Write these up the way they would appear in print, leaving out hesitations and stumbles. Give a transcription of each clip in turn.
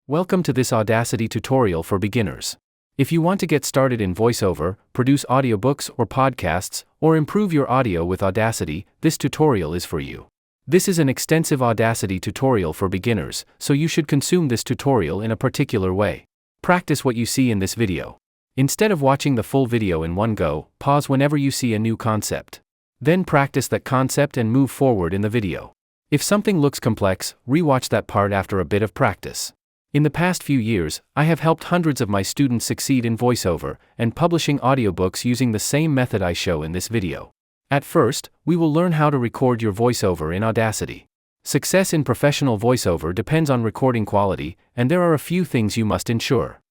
Welcome to this Audacity tutorial for beginners. If you want to get started in voiceover, produce audiobooks or podcasts, or improve your audio with Audacity, this tutorial is for you. This is an extensive Audacity tutorial for beginners, so you should consume this tutorial in a particular way. Practice what you see in this video. Instead of watching the full video in one go, pause whenever you see a new concept. Then practice that concept and move forward in the video. If something looks complex, rewatch that part after a bit of practice. In the past few years, I have helped hundreds of my students succeed in voiceover and publishing audiobooks using the same method I show in this video. At first, we will learn how to record your voiceover in Audacity. Success in professional voiceover depends on recording quality, and there are a few things you must ensure.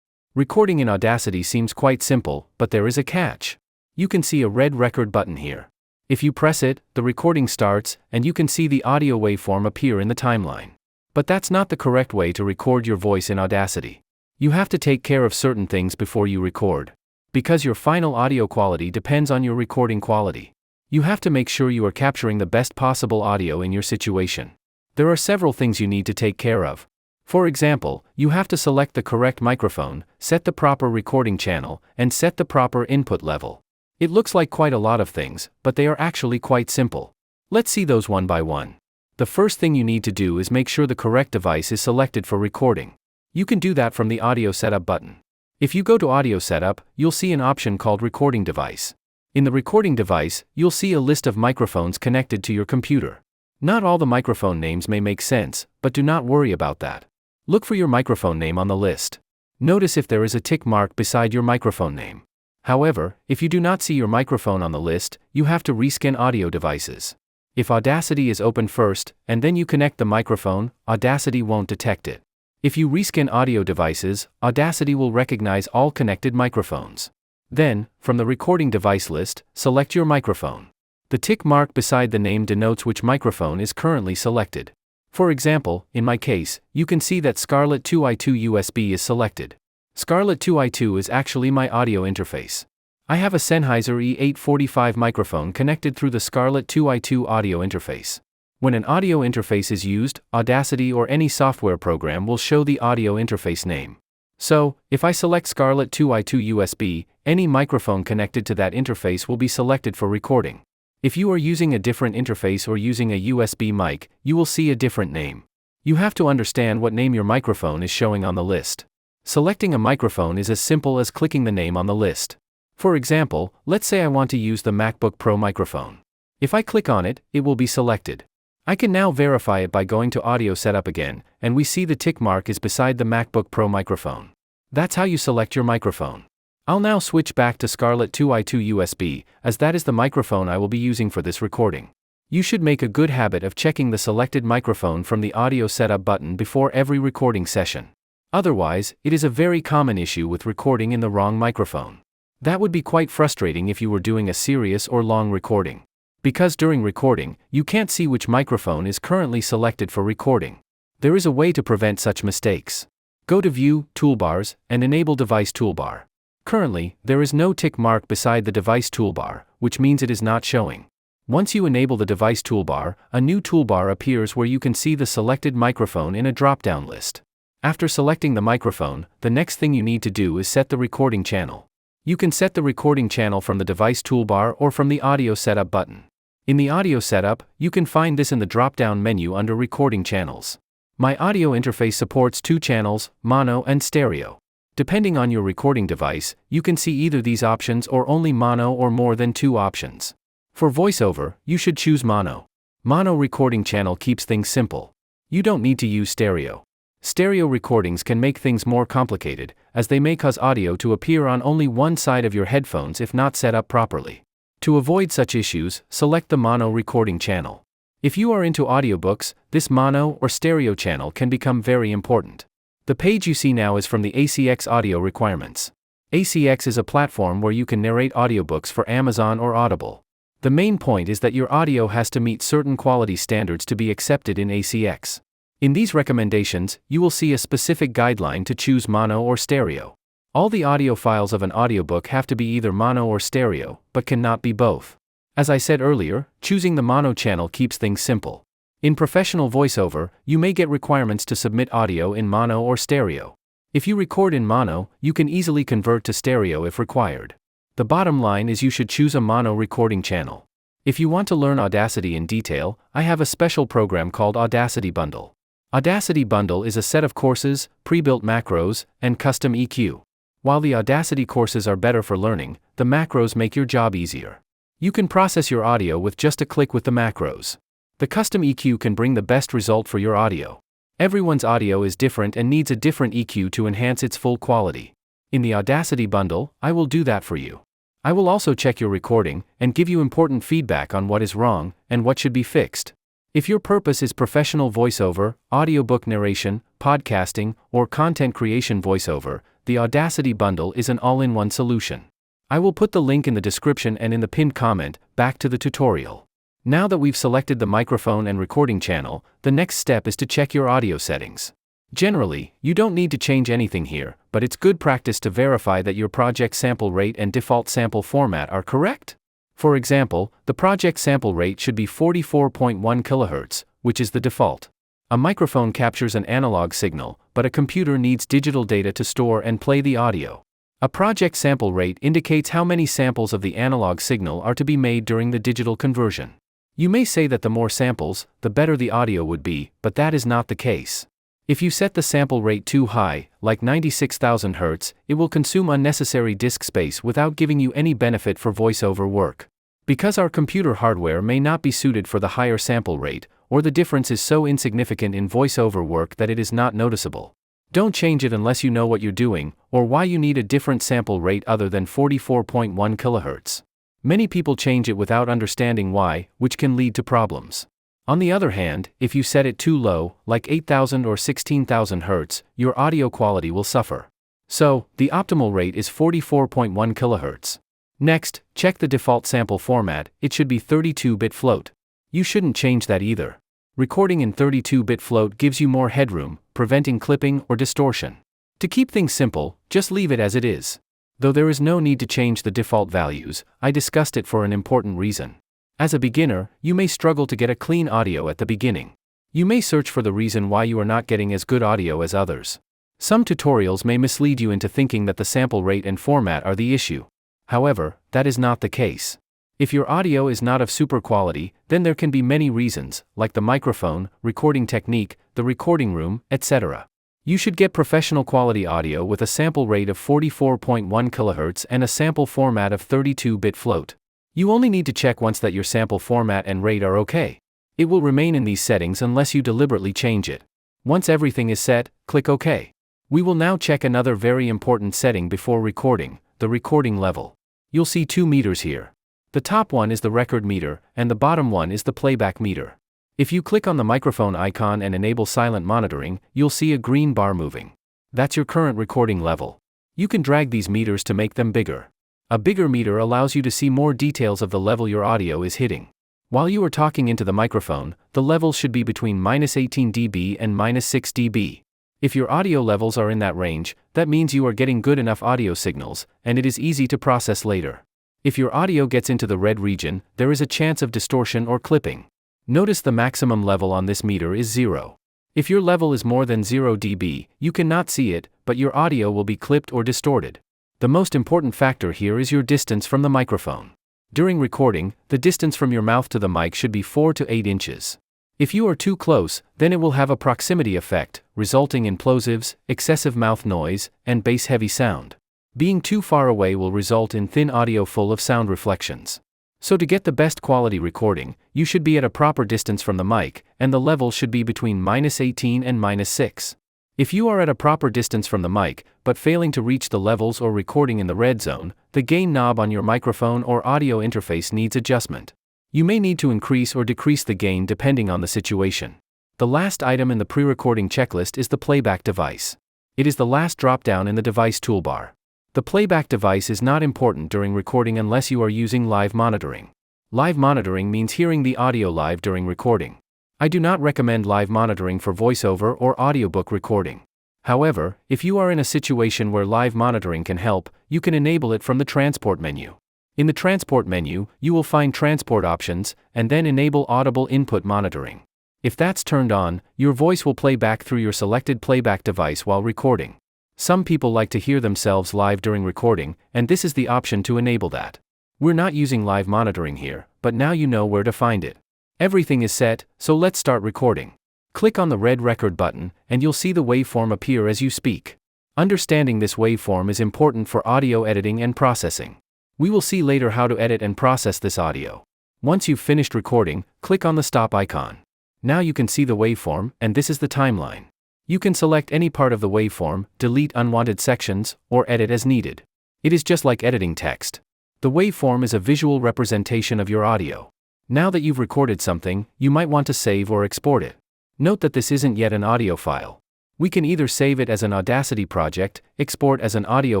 Recording in Audacity seems quite simple, but there is a catch. You can see a red record button here. If you press it, the recording starts, and you can see the audio waveform appear in the timeline. But that's not the correct way to record your voice in Audacity. You have to take care of certain things before you record. Because your final audio quality depends on your recording quality. You have to make sure you are capturing the best possible audio in your situation. There are several things you need to take care of. For example, you have to select the correct microphone, set the proper recording channel, and set the proper input level. It looks like quite a lot of things, but they are actually quite simple. Let's see those one by one. The first thing you need to do is make sure the correct device is selected for recording. You can do that from the Audio Setup button. If you go to Audio Setup, you'll see an option called Recording Device. In the recording device, you'll see a list of microphones connected to your computer. Not all the microphone names may make sense, but do not worry about that. Look for your microphone name on the list. Notice if there is a tick mark beside your microphone name. However, if you do not see your microphone on the list, you have to rescan audio devices. If Audacity is open first, and then you connect the microphone, Audacity won't detect it. If you rescan audio devices, Audacity will recognize all connected microphones. Then, from the recording device list, select your microphone. The tick mark beside the name denotes which microphone is currently selected. For example, in my case, you can see that Scarlett 2i2 USB is selected. Scarlett 2i2 is actually my audio interface. I have a Sennheiser E845 microphone connected through the Scarlett 2i2 audio interface. When an audio interface is used, Audacity or any software program will show the audio interface name. So, if I select Scarlett 2i2 USB, any microphone connected to that interface will be selected for recording. If you are using a different interface or using a USB mic, you will see a different name. You have to understand what name your microphone is showing on the list. Selecting a microphone is as simple as clicking the name on the list. For example, let's say I want to use the MacBook Pro microphone. If I click on it, it will be selected. I can now verify it by going to Audio Setup again, and we see the tick mark is beside the MacBook Pro microphone. That's how you select your microphone. I'll now switch back to Scarlett 2i2 USB, as that is the microphone I will be using for this recording. You should make a good habit of checking the selected microphone from the Audio Setup button before every recording session. Otherwise, it is a very common issue with recording in the wrong microphone. That would be quite frustrating if you were doing a serious or long recording. Because during recording, you can't see which microphone is currently selected for recording. There is a way to prevent such mistakes. Go to View, Toolbars, and enable Device Toolbar. Currently, there is no tick mark beside the device toolbar, which means it is not showing. Once you enable the device toolbar, a new toolbar appears where you can see the selected microphone in a drop-down list. After selecting the microphone, the next thing you need to do is set the recording channel. You can set the recording channel from the device toolbar or from the Audio Setup button. In the Audio Setup, you can find this in the drop-down menu under Recording Channels. My audio interface supports 2 channels, mono and stereo. Depending on your recording device, you can see either these options or only mono or more than 2 options. For voiceover, you should choose mono. Mono recording channel keeps things simple. You don't need to use stereo. Stereo recordings can make things more complicated, as they may cause audio to appear on only one side of your headphones if not set up properly. To avoid such issues, select the mono recording channel. If you are into audiobooks, this mono or stereo channel can become very important. The page you see now is from the ACX Audio Requirements. ACX is a platform where you can narrate audiobooks for Amazon or Audible. The main point is that your audio has to meet certain quality standards to be accepted in ACX. In these recommendations, you will see a specific guideline to choose mono or stereo. All the audio files of an audiobook have to be either mono or stereo, but cannot be both. As I said earlier, choosing the mono channel keeps things simple. In professional voiceover, you may get requirements to submit audio in mono or stereo. If you record in mono, you can easily convert to stereo if required. The bottom line is you should choose a mono recording channel. If you want to learn Audacity in detail, I have a special program called Audacity Bundle. Audacity Bundle is a set of courses, pre-built macros, and custom EQ. While the Audacity courses are better for learning, the macros make your job easier. You can process your audio with just a click with the macros. The custom EQ can bring the best result for your audio. Everyone's audio is different and needs a different EQ to enhance its full quality. In the Audacity Bundle, I will do that for you. I will also check your recording and give you important feedback on what is wrong and what should be fixed. If your purpose is professional voiceover, audiobook narration, podcasting, or content creation voiceover, the Audacity Bundle is an all-in-one solution. I will put the link in the description and in the pinned comment. Back to the tutorial. Now that we've selected the microphone and recording channel, the next step is to check your audio settings. Generally, you don't need to change anything here, but it's good practice to verify that your project sample rate and default sample format are correct. For example, the project sample rate should be 44.1 kHz, which is the default. A microphone captures an analog signal, but a computer needs digital data to store and play the audio. A project sample rate indicates how many samples of the analog signal are to be made during the digital conversion. You may say that the more samples, the better the audio would be, but that is not the case. If you set the sample rate too high, like 96,000 Hz, it will consume unnecessary disk space without giving you any benefit for voiceover work. Because our computer hardware may not be suited for the higher sample rate, or the difference is so insignificant in voiceover work that it is not noticeable. Don't change it unless you know what you're doing, or why you need a different sample rate other than 44.1 kHz. Many people change it without understanding why, which can lead to problems. On the other hand, if you set it too low, like 8,000 or 16,000 Hz, your audio quality will suffer. So, the optimal rate is 44.1 kHz. Next, check the default sample format. It should be 32-bit float. You shouldn't change that either. Recording in 32-bit float gives you more headroom, preventing clipping or distortion. To keep things simple, just leave it as it is. Though there is no need to change the default values, I discussed it for an important reason. As a beginner, you may struggle to get a clean audio at the beginning. You may search for the reason why you are not getting as good audio as others. Some tutorials may mislead you into thinking that the sample rate and format are the issue. However, that is not the case. If your audio is not of super quality, then there can be many reasons, like the microphone, recording technique, the recording room, etc. You should get professional quality audio with a sample rate of 44.1 kHz and a sample format of 32-bit float. You only need to check once that your sample format and rate are okay. It will remain in these settings unless you deliberately change it. Once everything is set, click OK. We will now check another very important setting before recording, the recording level. You'll see two meters here. The top one is the record meter, and the bottom one is the playback meter. If you click on the microphone icon and enable silent monitoring, you'll see a green bar moving. That's your current recording level. You can drag these meters to make them bigger. A bigger meter allows you to see more details of the level your audio is hitting. While you are talking into the microphone, the levels should be between -18 dB and -6 dB. If your audio levels are in that range, that means you are getting good enough audio signals, and it is easy to process later. If your audio gets into the red region, there is a chance of distortion or clipping. Notice the maximum level on this meter is 0. If your level is more than 0 dB, you cannot see it, but your audio will be clipped or distorted. The most important factor here is your distance from the microphone. During recording, the distance from your mouth to the mic should be 4 to 8 inches. If you are too close, then it will have a proximity effect, resulting in plosives, excessive mouth noise, and bass-heavy sound. Being too far away will result in thin audio full of sound reflections. So to get the best quality recording, you should be at a proper distance from the mic, and the level should be between -18 and -6. If you are at a proper distance from the mic, but failing to reach the levels or recording in the red zone, the gain knob on your microphone or audio interface needs adjustment. You may need to increase or decrease the gain depending on the situation. The last item in the pre-recording checklist is the playback device. It is the last drop-down in the device toolbar. The playback device is not important during recording unless you are using live monitoring. Live monitoring means hearing the audio live during recording. I do not recommend live monitoring for voiceover or audiobook recording. However, if you are in a situation where live monitoring can help, you can enable it from the transport menu. In the transport menu, you will find transport options, and then enable audible input monitoring. If that's turned on, your voice will play back through your selected playback device while recording. Some people like to hear themselves live during recording, and this is the option to enable that. We're not using live monitoring here, but now you know where to find it. Everything is set, so let's start recording. Click on the red record button, and you'll see the waveform appear as you speak. Understanding this waveform is important for audio editing and processing. We will see later how to edit and process this audio. Once you've finished recording, click on the stop icon. Now you can see the waveform, and this is the timeline. You can select any part of the waveform, delete unwanted sections, or edit as needed. It is just like editing text. The waveform is a visual representation of your audio. Now that you've recorded something, you might want to save or export it. Note that this isn't yet an audio file. We can either save it as an Audacity project, export as an audio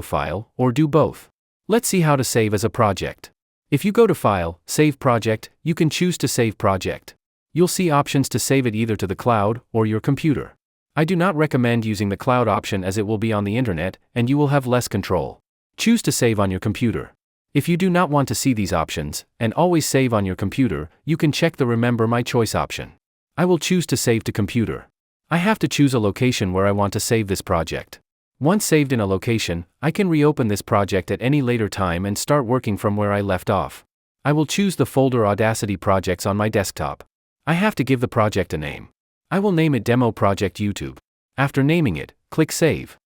file, or do both. Let's see how to save as a project. If you go to File, Save Project, you can choose to save project. You'll see options to save it either to the cloud or your computer. I do not recommend using the cloud option as it will be on the internet, and you will have less control. Choose to save on your computer. If you do not want to see these options, and always save on your computer, you can check the Remember My Choice option. I will choose to save to computer. I have to choose a location where I want to save this project. Once saved in a location, I can reopen this project at any later time and start working from where I left off. I will choose the folder Audacity projects on my desktop. I have to give the project a name. I will name it Demo Project YouTube. After naming it, click Save.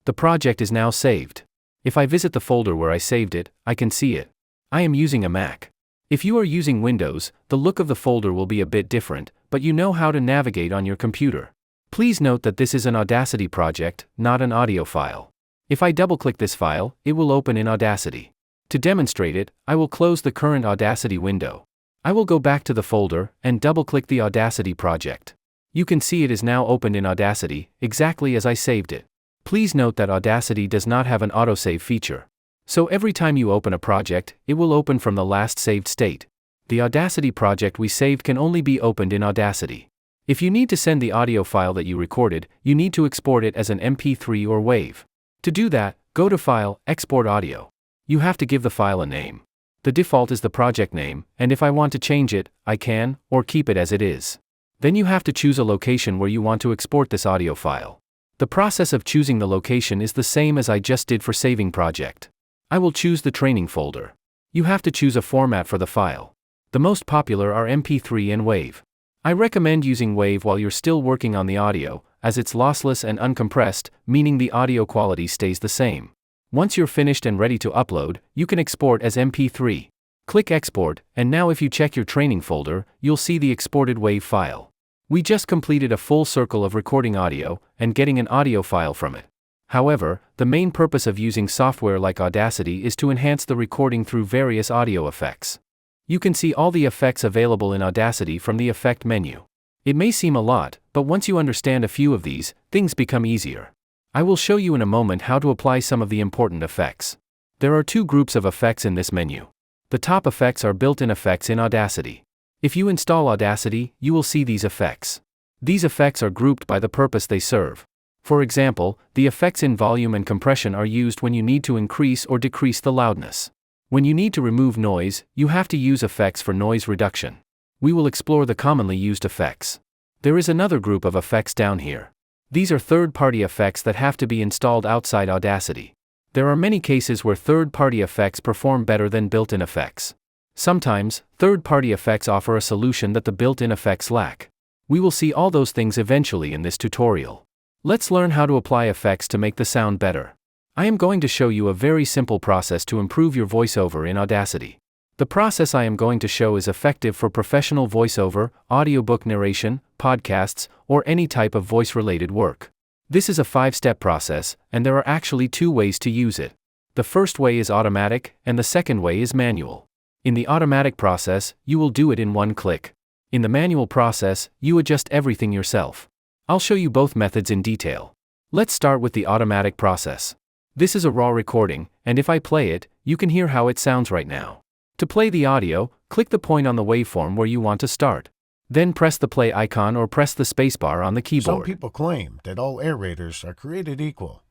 The project is now saved. If I visit the folder where I saved it, I can see it. I am using a Mac. If you are using Windows, the look of the folder will be a bit different, but you know how to navigate on your computer. Please note that this is an Audacity project, not an audio file. If I double-click this file, it will open in Audacity. To demonstrate it, I will close the current Audacity window. I will go back to the folder and double-click the Audacity project. You can see it is now opened in Audacity, exactly as I saved it. Please note that Audacity does not have an autosave feature. So every time you open a project, it will open from the last saved state. The Audacity project we saved can only be opened in Audacity. If you need to send the audio file that you recorded, you need to export it as an MP3 or WAV. To do that, go to File, Export Audio. You have to give the file a name. The default is the project name, and if I want to change it, I can, or keep it as it is. Then you have to choose a location where you want to export this audio file. The process of choosing the location is the same as I just did for saving project. I will choose the training folder. You have to choose a format for the file. The most popular are MP3 and WAV. I recommend using WAV while you're still working on the audio, as it's lossless and uncompressed, meaning the audio quality stays the same. Once you're finished and ready to upload, you can export as MP3. Click Export, and now if you check your training folder, you'll see the exported WAV file. We just completed a full circle of recording audio, and getting an audio file from it. However, the main purpose of using software like Audacity is to enhance the recording through various audio effects. You can see all the effects available in Audacity from the Effect menu. It may seem a lot, but once you understand a few of these, things become easier. I will show you in a moment how to apply some of the important effects. There are two groups of effects in this menu. The top effects are built-in effects in Audacity. If you install Audacity, you will see these effects. These effects are grouped by the purpose they serve. For example, the effects in volume and compression are used when you need to increase or decrease the loudness. When you need to remove noise, you have to use effects for noise reduction. We will explore the commonly used effects. There is another group of effects down here. These are third-party effects that have to be installed outside Audacity. There are many cases where third-party effects perform better than built-in effects. Sometimes, third-party effects offer a solution that the built-in effects lack. We will see all those things eventually in this tutorial. Let's learn how to apply effects to make the sound better. I am going to show you a very simple process to improve your voiceover in Audacity. The process I am going to show is effective for professional voiceover, audiobook narration, podcasts, or any type of voice-related work. This is a 5-step process, and there are actually 2 ways to use it. The first way is automatic, and the second way is manual. In the automatic process, you will do it in 1 click. In the manual process, you adjust everything yourself. I'll show you both methods in detail. Let's start with the automatic process. This is a raw recording, and if I play it, you can hear how it sounds right now. To play the audio, click the point on the waveform where you want to start. Then press the play icon or press the spacebar on the keyboard. Some people claim that all aerators are created equal.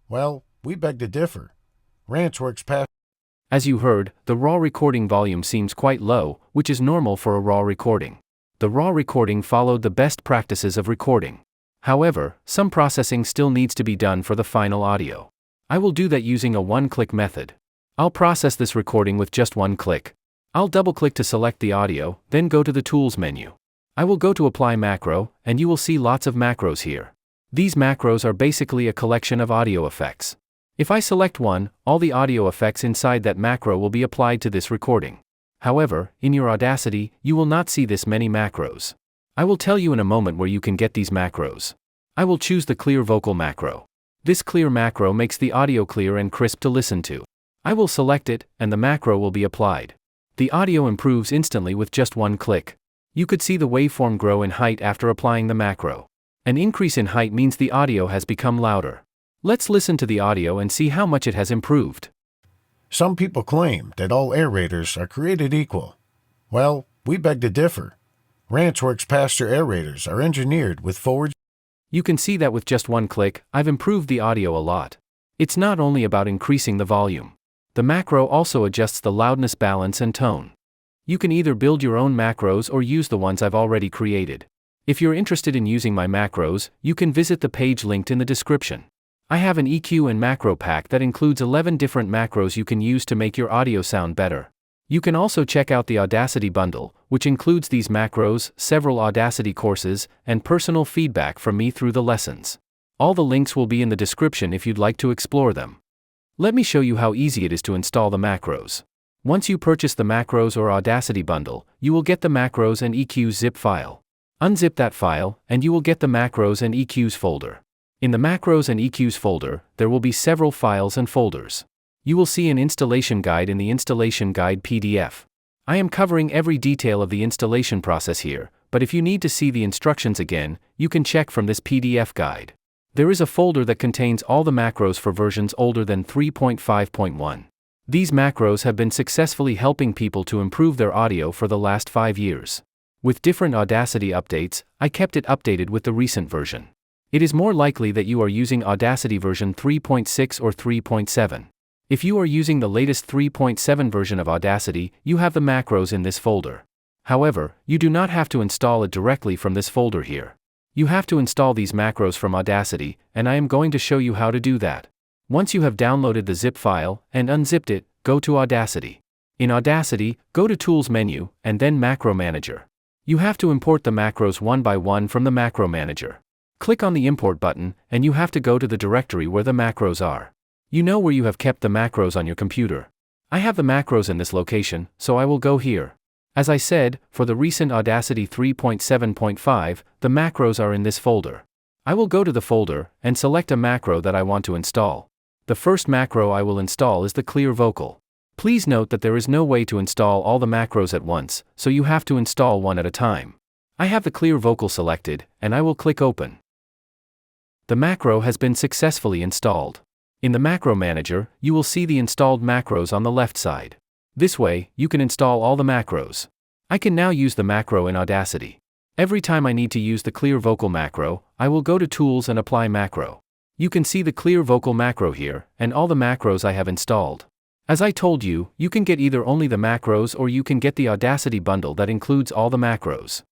Well, we beg to differ. Ranch works past. As you heard, the raw recording volume seems quite low, which is normal for a raw recording. The raw recording followed the best practices of recording. However, some processing still needs to be done for the final audio. I will do that using a one-click method. I'll process this recording with just one click. I'll double-click to select the audio, then go to the Tools menu. I will go to Apply Macro, and you will see lots of macros here. These macros are basically a collection of audio effects. If I select one, all the audio effects inside that macro will be applied to this recording. However, in your Audacity, you will not see this many macros. I will tell you in a moment where you can get these macros. I will choose the Clear Vocal macro. This clear macro makes the audio clear and crisp to listen to. I will select it, and the macro will be applied. The audio improves instantly with just one click. You could see the waveform grow in height after applying the macro. An increase in height means the audio has become louder. Let's listen to the audio and see how much it has improved. Some people claim that all aerators are created equal. Well, we beg to differ. Ranchworks pasture aerators are engineered with forward. You can see that with just one click, I've improved the audio a lot. It's not only about increasing the volume. The macro also adjusts the loudness balance and tone. You can either build your own macros or use the ones I've already created. If you're interested in using my macros, you can visit the page linked in the description. I have an EQ and macro pack that includes 11 different macros you can use to make your audio sound better. You can also check out the Audacity bundle, which includes these macros, several Audacity courses, and personal feedback from me through the lessons. All the links will be in the description if you'd like to explore them. Let me show you how easy it is to install the macros. Once you purchase the macros or Audacity bundle, you will get the macros and EQs zip file. Unzip that file, and you will get the macros and EQs folder. In the macros and EQs folder, there will be several files and folders. You will see an installation guide in the installation guide PDF. I am covering every detail of the installation process here, but if you need to see the instructions again, you can check from this PDF guide. There is a folder that contains all the macros for versions older than 3.5.1. These macros have been successfully helping people to improve their audio for the last 5 years. With different Audacity updates, I kept it updated with the recent version. It is more likely that you are using Audacity version 3.6 or 3.7. If you are using the latest 3.7 version of Audacity, you have the macros in this folder. However, you do not have to install it directly from this folder here. You have to install these macros from Audacity, and I am going to show you how to do that. Once you have downloaded the zip file and unzipped it, go to Audacity. In Audacity, go to Tools menu, and then Macro Manager. You have to import the macros one by one from the Macro Manager. Click on the Import button, and you have to go to the directory where the macros are. You know where you have kept the macros on your computer. I have the macros in this location, so I will go here. As I said, for the recent Audacity 3.7.5, the macros are in this folder. I will go to the folder, and select a macro that I want to install. The first macro I will install is the Clear Vocal. Please note that there is no way to install all the macros at once, so you have to install one at a time. I have the Clear Vocal selected, and I will click Open. The macro has been successfully installed. In the Macro Manager, you will see the installed macros on the left side. This way, you can install all the macros. I can now use the macro in Audacity. Every time I need to use the Clear Vocal macro, I will go to Tools and Apply Macro. You can see the Clear Vocal macro here, and all the macros I have installed. As I told you, you can get either only the macros or you can get the Audacity bundle that includes all the macros.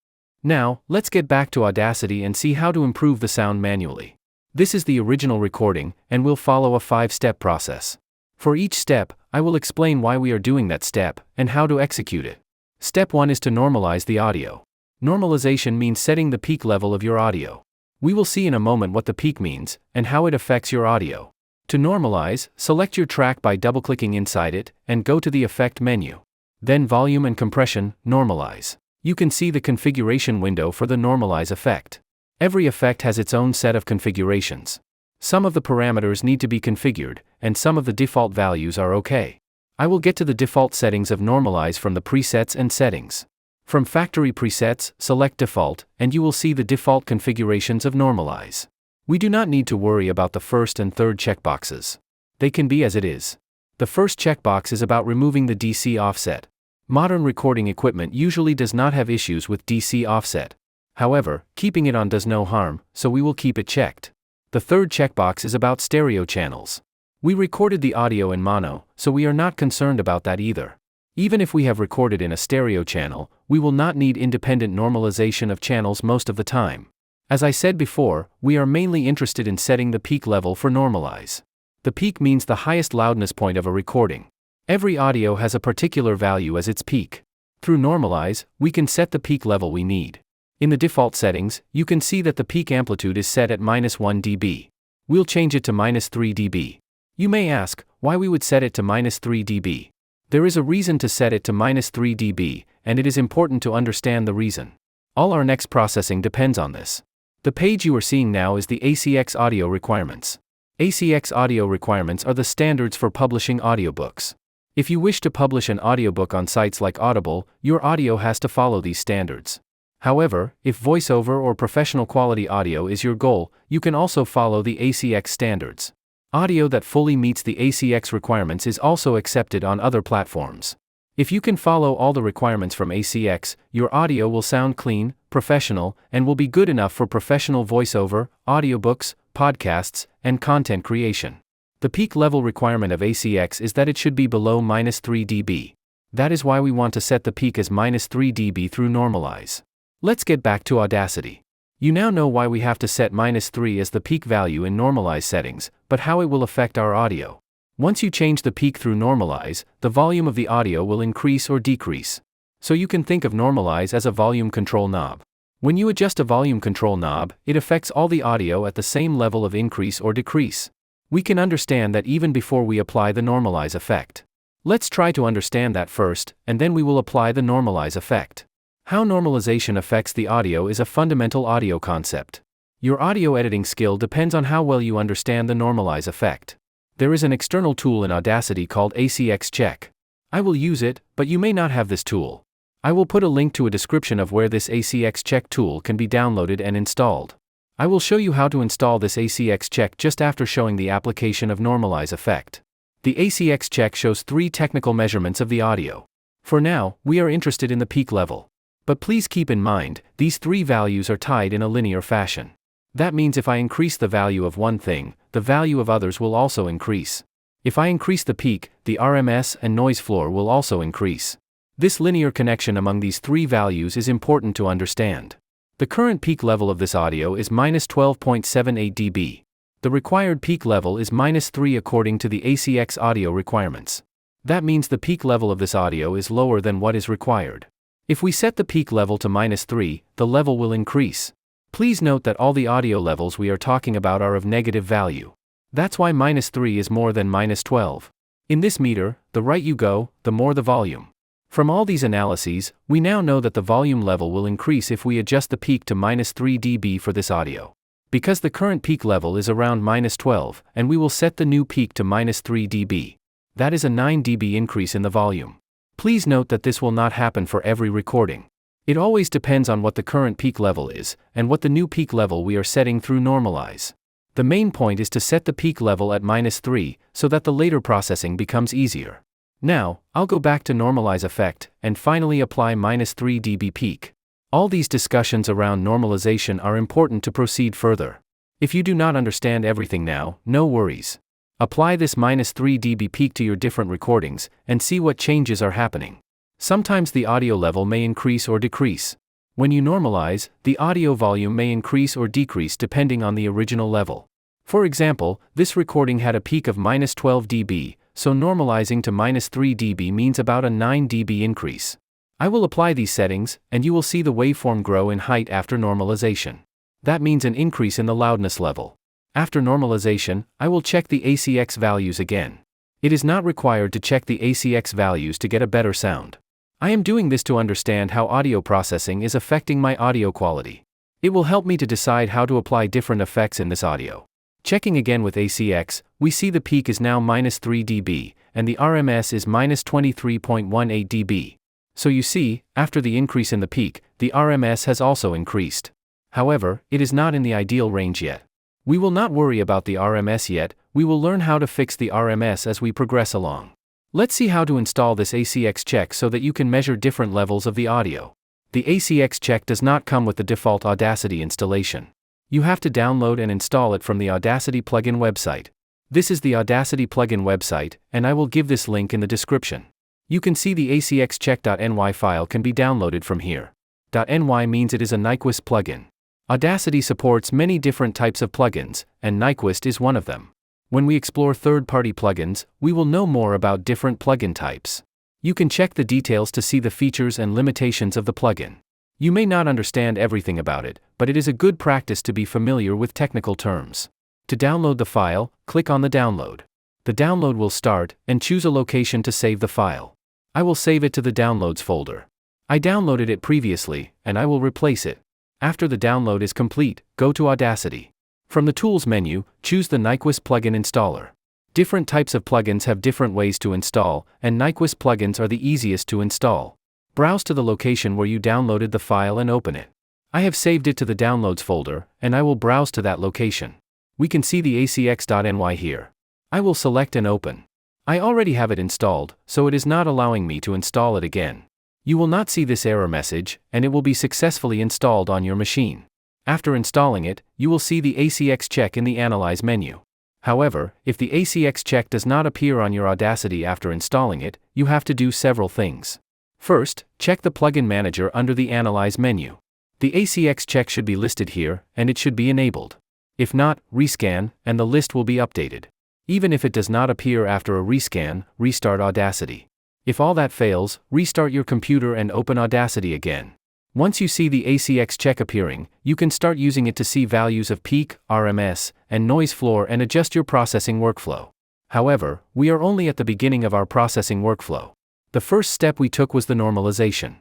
Now, let's get back to Audacity and see how to improve the sound manually. This is the original recording, and we'll follow a 5-step process. For each step, I will explain why we are doing that step, and how to execute it. Step 1 is to normalize the audio. Normalization means setting the peak level of your audio. We will see in a moment what the peak means, and how it affects your audio. To normalize, select your track by double-clicking inside it, and go to the Effect menu. Then Volume and Compression, Normalize. You can see the configuration window for the Normalize effect. Every effect has its own set of configurations. Some of the parameters need to be configured, and some of the default values are okay. I will get to the default settings of Normalize from the Presets and Settings. From Factory Presets, select Default, and you will see the default configurations of Normalize. We do not need to worry about the first and third checkboxes. They can be as it is. The first checkbox is about removing the DC offset. Modern recording equipment usually does not have issues with DC offset. However, keeping it on does no harm, so we will keep it checked. The third checkbox is about stereo channels. We recorded the audio in mono, so we are not concerned about that either. Even if we have recorded in a stereo channel, we will not need independent normalization of channels most of the time. As I said before, we are mainly interested in setting the peak level for normalize. The peak means the highest loudness point of a recording. Every audio has a particular value as its peak. Through normalize, we can set the peak level we need. In the default settings, you can see that the peak amplitude is set at -1 dB. We'll change it to -3 dB. You may ask, why we would set it to -3 dB. There is a reason to set it to -3 dB, and it is important to understand the reason. All our next processing depends on this. The page you are seeing now is the ACX audio requirements. ACX audio requirements are the standards for publishing audiobooks. If you wish to publish an audiobook on sites like Audible, your audio has to follow these standards. However, if voiceover or professional quality audio is your goal, you can also follow the ACX standards. Audio that fully meets the ACX requirements is also accepted on other platforms. If you can follow all the requirements from ACX, your audio will sound clean, professional, and will be good enough for professional voiceover, audiobooks, podcasts, and content creation. The peak level requirement of ACX is that it should be below -3 dB. That is why we want to set the peak as -3 dB through normalize. Let's get back to Audacity. You now know why we have to set -3 as the peak value in normalize settings, but how it will affect our audio. Once you change the peak through normalize, the volume of the audio will increase or decrease. So you can think of normalize as a volume control knob. When you adjust a volume control knob, it affects all the audio at the same level of increase or decrease. We can understand that even before we apply the normalize effect. Let's try to understand that first, and then we will apply the normalize effect. How normalization affects the audio is a fundamental audio concept. Your audio editing skill depends on how well you understand the normalize effect. There is an external tool in Audacity called ACX Check. I will use it, but you may not have this tool. I will put a link to a description of where this ACX Check tool can be downloaded and installed. I will show you how to install this ACX Check just after showing the application of normalize effect. The ACX Check shows 3 technical measurements of the audio. For now, we are interested in the peak level. But please keep in mind, these 3 values are tied in a linear fashion. That means if I increase the value of one thing, the value of others will also increase. If I increase the peak, the RMS and noise floor will also increase. This linear connection among these 3 values is important to understand. The current peak level of this audio is -12.78 dB. The required peak level is -3 according to the ACX audio requirements. That means the peak level of this audio is lower than what is required. If we set the peak level to -3, the level will increase. Please note that all the audio levels we are talking about are of negative value. That's why -3 is more than -12. In this meter, the right you go, the more the volume. From all these analyses, we now know that the volume level will increase if we adjust the peak to -3 dB for this audio. Because the current peak level is around -12, and we will set the new peak to -3 dB. That is a 9 dB increase in the volume. Please note that this will not happen for every recording. It always depends on what the current peak level is, and what the new peak level we are setting through normalize. The main point is to set the peak level at -3, so that the later processing becomes easier. Now, I'll go back to normalize effect, and finally apply -3 dB peak. All these discussions around normalization are important to proceed further. If you do not understand everything now, no worries. Apply this -3 dB peak to your different recordings, and see what changes are happening. Sometimes the audio level may increase or decrease. When you normalize, the audio volume may increase or decrease depending on the original level. For example, this recording had a peak of -12 dB, so normalizing to -3 dB means about a 9 dB increase. I will apply these settings, and you will see the waveform grow in height after normalization. That means an increase in the loudness level. After normalization, I will check the ACX values again. It is not required to check the ACX values to get a better sound. I am doing this to understand how audio processing is affecting my audio quality. It will help me to decide how to apply different effects in this audio. Checking again with ACX, we see the peak is now -3 dB, and the RMS is -23.18 dB. So you see, after the increase in the peak, the RMS has also increased. However, it is not in the ideal range yet. We will not worry about the RMS yet, we will learn how to fix the RMS as we progress along. Let's see how to install this ACX check so that you can measure different levels of the audio. The ACX check does not come with the default Audacity installation. You have to download and install it from the Audacity plugin website. This is the Audacity plugin website, and I will give this link in the description. You can see the acxcheck.ny file can be downloaded from here. .ny means it is a Nyquist plugin. Audacity supports many different types of plugins, and Nyquist is one of them. When we explore third-party plugins, we will know more about different plugin types. You can check the details to see the features and limitations of the plugin. You may not understand everything about it, but it is a good practice to be familiar with technical terms. To download the file, click on the download. The download will start, and choose a location to save the file. I will save it to the downloads folder. I downloaded it previously, and I will replace it. After the download is complete, go to Audacity. From the Tools menu, choose the Nyquist plugin installer. Different types of plugins have different ways to install, and Nyquist plugins are the easiest to install. Browse to the location where you downloaded the file and open it. I have saved it to the Downloads folder, and I will browse to that location. We can see the acx.ny here. I will select and open. I already have it installed, so it is not allowing me to install it again. You will not see this error message, and it will be successfully installed on your machine. After installing it, you will see the ACX check in the Analyze menu. However, if the ACX check does not appear on your Audacity after installing it, you have to do several things. First, check the Plugin Manager under the Analyze menu. The ACX check should be listed here, and it should be enabled. If not, rescan, and the list will be updated. Even if it does not appear after a rescan, restart Audacity. If all that fails, restart your computer and open Audacity again. Once you see the ACX check appearing, you can start using it to see values of peak, RMS, and noise floor and adjust your processing workflow. However, we are only at the beginning of our processing workflow. The first step we took was the normalization.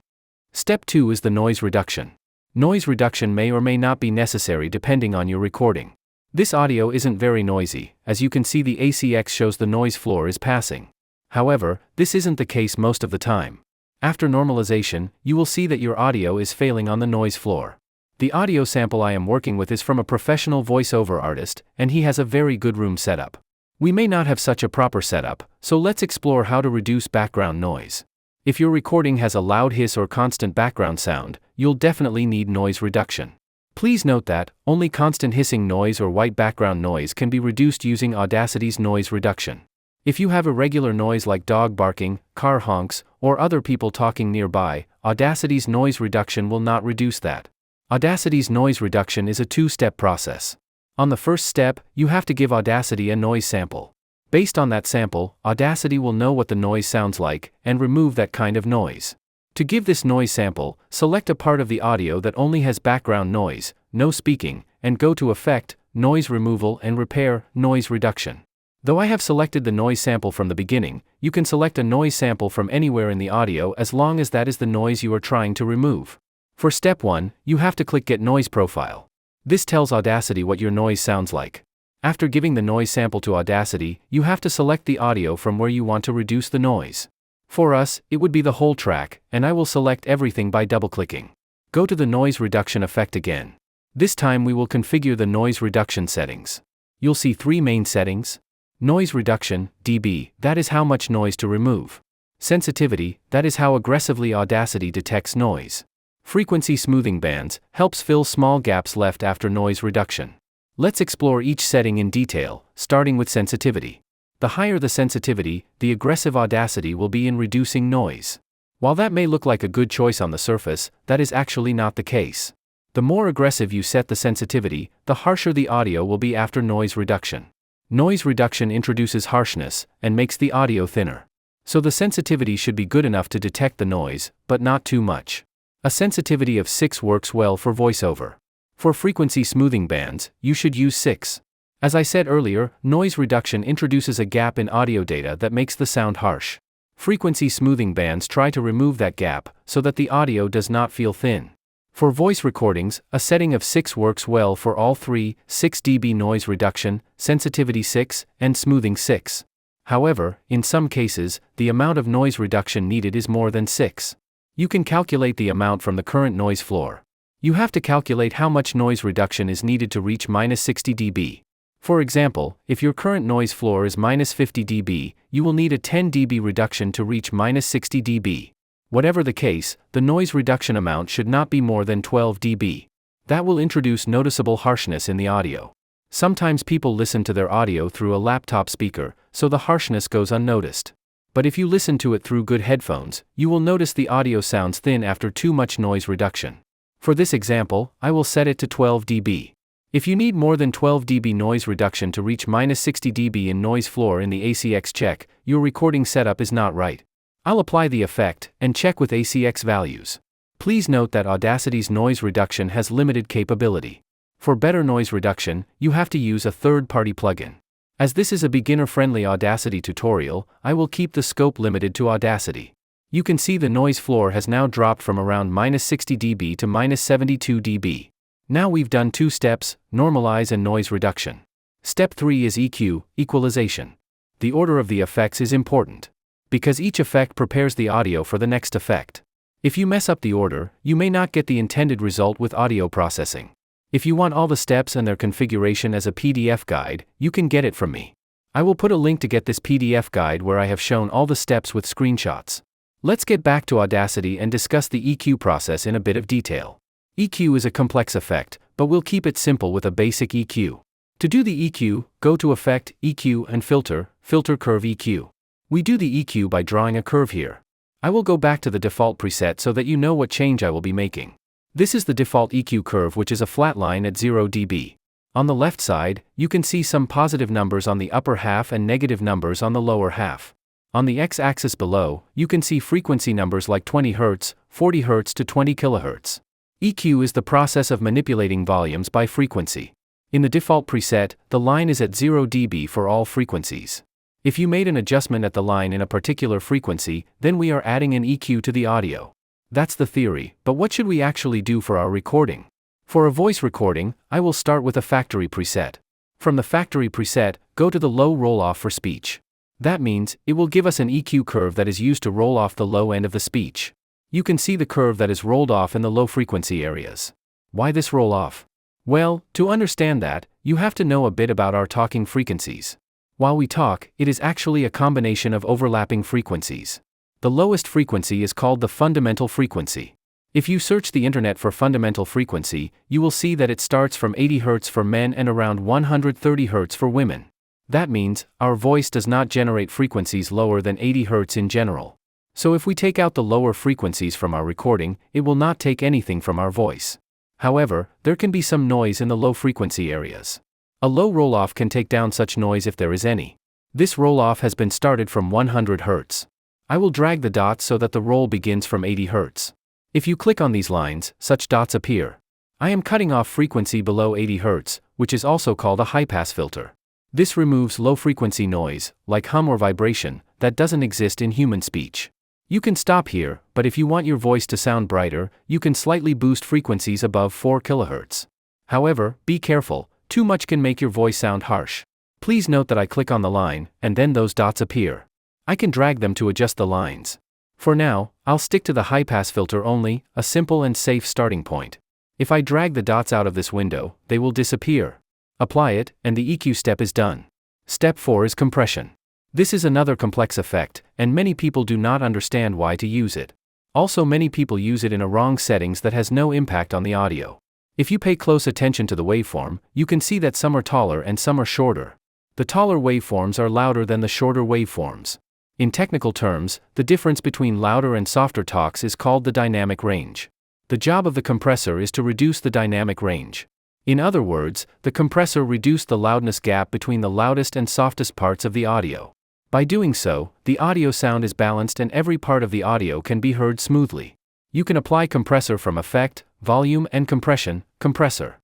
Step 2 is the noise reduction. Noise reduction may or may not be necessary depending on your recording. This audio isn't very noisy, as you can see the ACX shows the noise floor is passing. However, this isn't the case most of the time. After normalization, you will see that your audio is failing on the noise floor. The audio sample I am working with is from a professional voiceover artist, and he has a very good room setup. We may not have such a proper setup, so let's explore how to reduce background noise. If your recording has a loud hiss or constant background sound, you'll definitely need noise reduction. Please note that only constant hissing noise or white background noise can be reduced using Audacity's noise reduction. If you have irregular noise like dog barking, car honks, or other people talking nearby, Audacity's noise reduction will not reduce that. Audacity's noise reduction is a two-step process. On the first step, you have to give Audacity a noise sample. Based on that sample, Audacity will know what the noise sounds like, and remove that kind of noise. To give this noise sample, select a part of the audio that only has background noise, no speaking, and go to Effect, Noise Removal and Repair, Noise Reduction. Though I have selected the noise sample from the beginning, you can select a noise sample from anywhere in the audio as long as that is the noise you are trying to remove. For step 1, you have to click Get Noise Profile. This tells Audacity what your noise sounds like. After giving the noise sample to Audacity, you have to select the audio from where you want to reduce the noise. For us, it would be the whole track, and I will select everything by double-clicking. Go to the noise reduction effect again. This time we will configure the noise reduction settings. You'll see 3 main settings. Noise reduction, dB, that is how much noise to remove. Sensitivity, that is how aggressively Audacity detects noise. Frequency smoothing bands, helps fill small gaps left after noise reduction. Let's explore each setting in detail, starting with sensitivity. The higher the sensitivity, the aggressive Audacity will be in reducing noise. While that may look like a good choice on the surface, that is actually not the case. The more aggressive you set the sensitivity, the harsher the audio will be after noise reduction. Noise reduction introduces harshness, and makes the audio thinner. So the sensitivity should be good enough to detect the noise, but not too much. A sensitivity of 6 works well for voiceover. For frequency smoothing bands, you should use 6. As I said earlier, noise reduction introduces a gap in audio data that makes the sound harsh. Frequency smoothing bands try to remove that gap, so that the audio does not feel thin. For voice recordings, a setting of 6 works well for all 3, 6 dB noise reduction, sensitivity 6, and smoothing 6. However, in some cases, the amount of noise reduction needed is more than 6. You can calculate the amount from the current noise floor. You have to calculate how much noise reduction is needed to reach -60 dB. For example, if your current noise floor is -50 dB, you will need a 10 dB reduction to reach -60 dB. Whatever the case, the noise reduction amount should not be more than 12 dB. That will introduce noticeable harshness in the audio. Sometimes people listen to their audio through a laptop speaker, so the harshness goes unnoticed. But if you listen to it through good headphones, you will notice the audio sounds thin after too much noise reduction. For this example, I will set it to 12 dB. If you need more than 12 dB noise reduction to reach -60 dB in noise floor in the ACX check, your recording setup is not right. I'll apply the effect and check with ACX values. Please note that Audacity's noise reduction has limited capability. For better noise reduction, you have to use a third-party plugin. As this is a beginner-friendly Audacity tutorial, I will keep the scope limited to Audacity. You can see the noise floor has now dropped from around -60 dB to -72 dB. Now we've done 2 steps, normalize and noise reduction. Step 3 is EQ, equalization. The order of the effects is important, because each effect prepares the audio for the next effect. If you mess up the order, you may not get the intended result with audio processing. If you want all the steps and their configuration as a PDF guide, you can get it from me. I will put a link to get this PDF guide where I have shown all the steps with screenshots. Let's get back to Audacity and discuss the EQ process in a bit of detail. EQ is a complex effect, but we'll keep it simple with a basic EQ. To do the EQ, go to Effect, EQ and Filter, Filter Curve EQ. We do the EQ by drawing a curve here. I will go back to the default preset so that you know what change I will be making. This is the default EQ curve, which is a flat line at 0 dB. On the left side, you can see some positive numbers on the upper half and negative numbers on the lower half. On the x-axis below, you can see frequency numbers like 20 Hz, 40 Hz to 20 kHz. EQ is the process of manipulating volumes by frequency. In the default preset, the line is at 0 dB for all frequencies. If you made an adjustment at the line in a particular frequency, then we are adding an EQ to the audio. That's the theory, but what should we actually do for our recording? For a voice recording, I will start with a factory preset. From the factory preset, go to the low roll-off for speech. That means, it will give us an EQ curve that is used to roll off the low end of the speech. You can see the curve that is rolled off in the low frequency areas. Why this roll-off? Well, to understand that, you have to know a bit about our talking frequencies. While we talk, it is actually a combination of overlapping frequencies. The lowest frequency is called the fundamental frequency. If you search the internet for fundamental frequency, you will see that it starts from 80 Hz for men and around 130 Hz for women. That means, our voice does not generate frequencies lower than 80 Hz in general. So if we take out the lower frequencies from our recording, it will not take anything from our voice. However, there can be some noise in the low frequency areas. A low roll-off can take down such noise if there is any. This roll-off has been started from 100 Hz. I will drag the dots so that the roll begins from 80 Hz. If you click on these lines, such dots appear. I am cutting off frequency below 80 Hz, which is also called a high-pass filter. This removes low-frequency noise, like hum or vibration, that doesn't exist in human speech. You can stop here, but if you want your voice to sound brighter, you can slightly boost frequencies above 4 kHz. However, be careful, too much can make your voice sound harsh. Please note that I click on the line, and then those dots appear. I can drag them to adjust the lines. For now, I'll stick to the high-pass filter only, a simple and safe starting point. If I drag the dots out of this window, they will disappear. Apply it, and the EQ step is done. Step 4 is compression. This is another complex effect, and many people do not understand why to use it. Also, many people use it in a wrong settings that has no impact on the audio. If you pay close attention to the waveform, you can see that some are taller and some are shorter. The taller waveforms are louder than the shorter waveforms. In technical terms, the difference between louder and softer talks is called the dynamic range. The job of the compressor is to reduce the dynamic range. In other words, the compressor reduced the loudness gap between the loudest and softest parts of the audio. By doing so, the audio sound is balanced and every part of the audio can be heard smoothly. You can apply compressor from Effect, Volume and Compression, Compressor.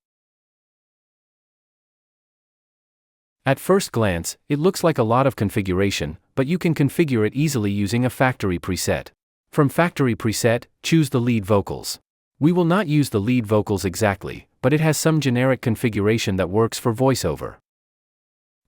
At first glance, it looks like a lot of configuration, but you can configure it easily using a factory preset. From factory preset, choose the lead vocals. We will not use the lead vocals exactly, but it has some generic configuration that works for voiceover.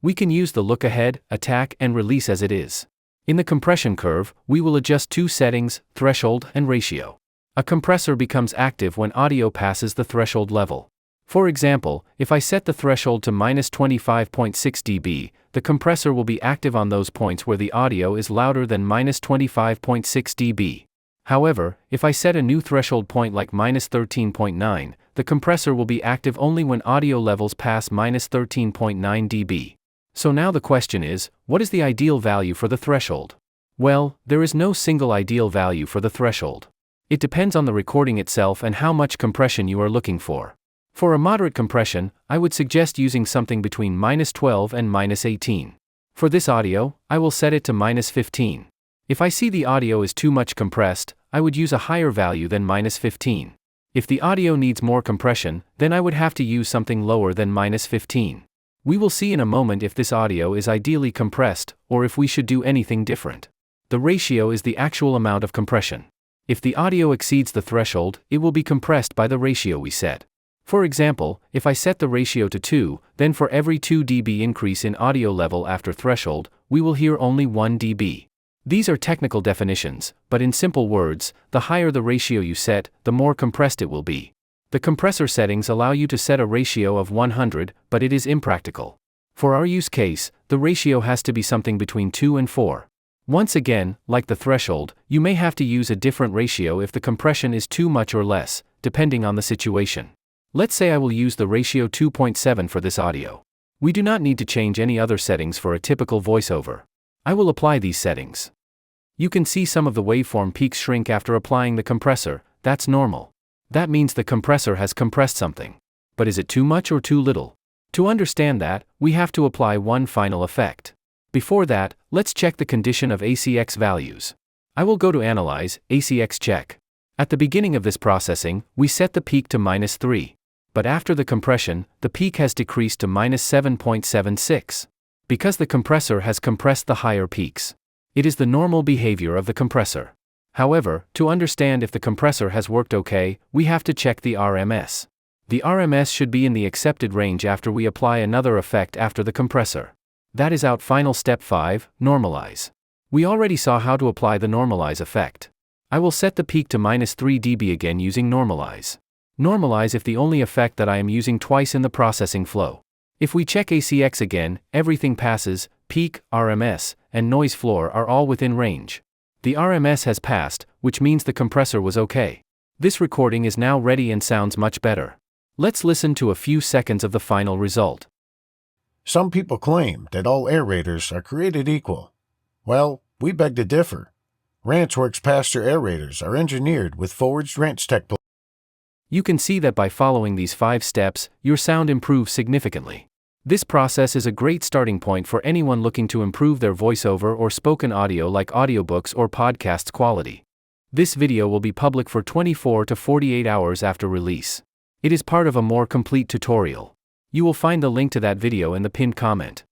We can use the look ahead, attack and release as it is. In the compression curve, we will adjust 2 settings, threshold and ratio. A compressor becomes active when audio passes the threshold level. For example, if I set the threshold to -25.6 dB, the compressor will be active on those points where the audio is louder than -25.6 dB. However, if I set a new threshold point like -13.9, the compressor will be active only when audio levels pass -13.9 dB. So now the question is, what is the ideal value for the threshold? Well, there is no single ideal value for the threshold. It depends on the recording itself and how much compression you are looking for. For a moderate compression, I would suggest using something between -12 and -18. For this audio, I will set it to -15. If I see the audio is too much compressed, I would use a higher value than -15. If the audio needs more compression, then I would have to use something lower than -15. We will see in a moment if this audio is ideally compressed, or if we should do anything different. The ratio is the actual amount of compression. If the audio exceeds the threshold, it will be compressed by the ratio we set. For example, if I set the ratio to 2, then for every 2 dB increase in audio level after threshold, we will hear only 1 dB. These are technical definitions, but in simple words, the higher the ratio you set, the more compressed it will be. The compressor settings allow you to set a ratio of 100, but it is impractical. For our use case, the ratio has to be something between 2 and 4. Once again, like the threshold, you may have to use a different ratio if the compression is too much or less, depending on the situation. Let's say I will use the ratio 2.7 for this audio. We do not need to change any other settings for a typical voiceover. I will apply these settings. You can see some of the waveform peaks shrink after applying the compressor. That's normal. That means the compressor has compressed something. But is it too much or too little? To understand that, we have to apply one final effect. Before that, let's check the condition of ACX values. I will go to Analyze, ACX Check. At the beginning of this processing, we set the peak to -3. But after the compression, the peak has decreased to -7.76. Because the compressor has compressed the higher peaks. It is the normal behavior of the compressor. However, to understand if the compressor has worked okay, we have to check the RMS. The RMS should be in the accepted range after we apply another effect after the compressor. That is out final step 5, Normalize. We already saw how to apply the Normalize effect. I will set the peak to -3 dB again using Normalize. Normalize if the only effect that I am using twice in the processing flow. If we check ACX again, everything passes, peak, RMS, and noise floor are all within range. The RMS has passed, which means the compressor was okay. This recording is now ready and sounds much better. Let's listen to a few seconds of the final result. Some people claim that all aerators are created equal. Well, we beg to differ. Ranchworks Pastor aerators are engineered with forged ranch tech. You can see that by following these 5 steps, your sound improves significantly. This process is a great starting point for anyone looking to improve their voiceover or spoken audio like audiobooks or podcasts quality. This video will be public for 24 to 48 hours after release. It is part of a more complete tutorial. You will find the link to that video in the pinned comment.